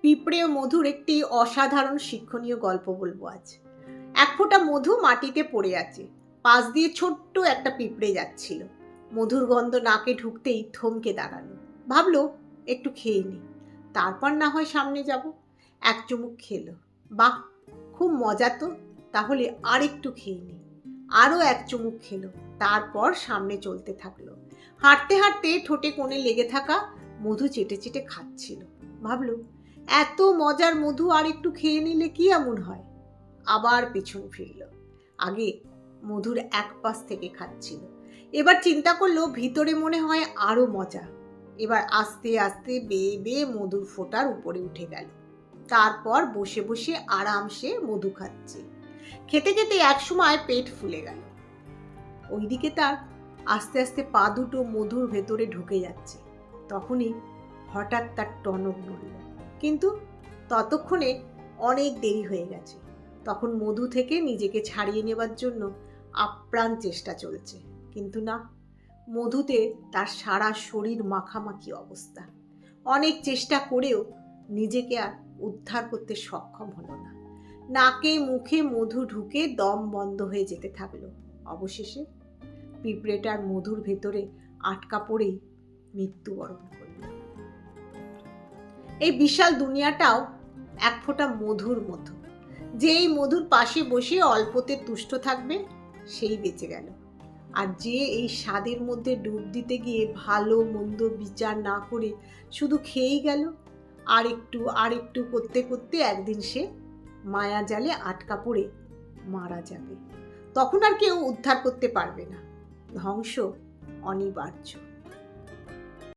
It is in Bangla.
পিঁপড়ে ও মধুর একটি অসাধারণ শিক্ষণীয় গল্প বলবো আজ। এক ফোঁটা মধু মাটিতে পড়ে আছে, পাশ দিয়ে ছোট্ট একটা পিঁপড়ে যাচ্ছিল। মধুর গন্ধ নাকে ঢুকতেই থমকে দাঁড়ালো, ভাবলো একটু খেয়ে নি, তারপর না হয় সামনে যাব। এক চুমুক খেলো, বাহ খুব মজা তো, তাহলে আর একটু খেয়ে নি। আরও এক চুমুক খেলো, তারপর সামনে চলতে থাকলো। হাঁটতে হাঁটতে ঠোঁটে কোণে লেগে থাকা মধু চেটে চেটে খাচ্ছিল। ভাবলো এত মজার মধু আর একটু খেয়ে নিলে কি এমন হয়। আবার পেছন ফিরল, আগে মধুর এক পাশ থেকে খাচ্ছিল, এবার চিন্তা করলো ভিতরে মনে হয় আরো মজা। এবার আস্তে আস্তে বেয়ে বেয়ে মধুর ফোঁটার উপরে উঠে গেল, তারপর বসে বসে আরামসে মধু খাচ্ছে। খেতে খেতে একসময় পেট ফুলে গেল। ওইদিকে তার আস্তে আস্তে পা দুটো মধুর ভেতরে ঢুকে যাচ্ছে। তখনই হঠাৎ তার টনক নড়ল, কিন্তু ততক্ষণে অনেক দেরি হয়ে গেছে। তখন মধু থেকে নিজেকে ছাড়িয়ে নেবার জন্য আপ্রাণ চেষ্টা চলছে, কিন্তু না, মধুতে তার সারা শরীর মাখামাখি অবস্থা। অনেক চেষ্টা করেও নিজেকে আর উদ্ধার করতে সক্ষম হলো না। নাকে মুখে মধু ঢুকে দম বন্ধ হয়ে যেতে থাকলো। অবশেষে পিঁপড়েটার মধুর ভেতরে আটকা পড়েই মৃত্যুবরণ করল। এই বিশাল দুনিয়াটাও এক ফোঁটা মধুর মতো। যে এই মধুর পাশে বসে অল্পতে তুষ্ট থাকবে সেই বেঁচে গেল, আর যে এই স্বাদের মধ্যে ডুব দিতে গিয়ে ভালো মন্দ বিচার না করে শুধু খেয়েই গেল, আর একটু করতে করতে একদিন সে মায়া জালে আটকা পড়ে মারা যাবে। তখন আর কেউ উদ্ধার করতে পারবে না, ধ্বংস অনিবার্য।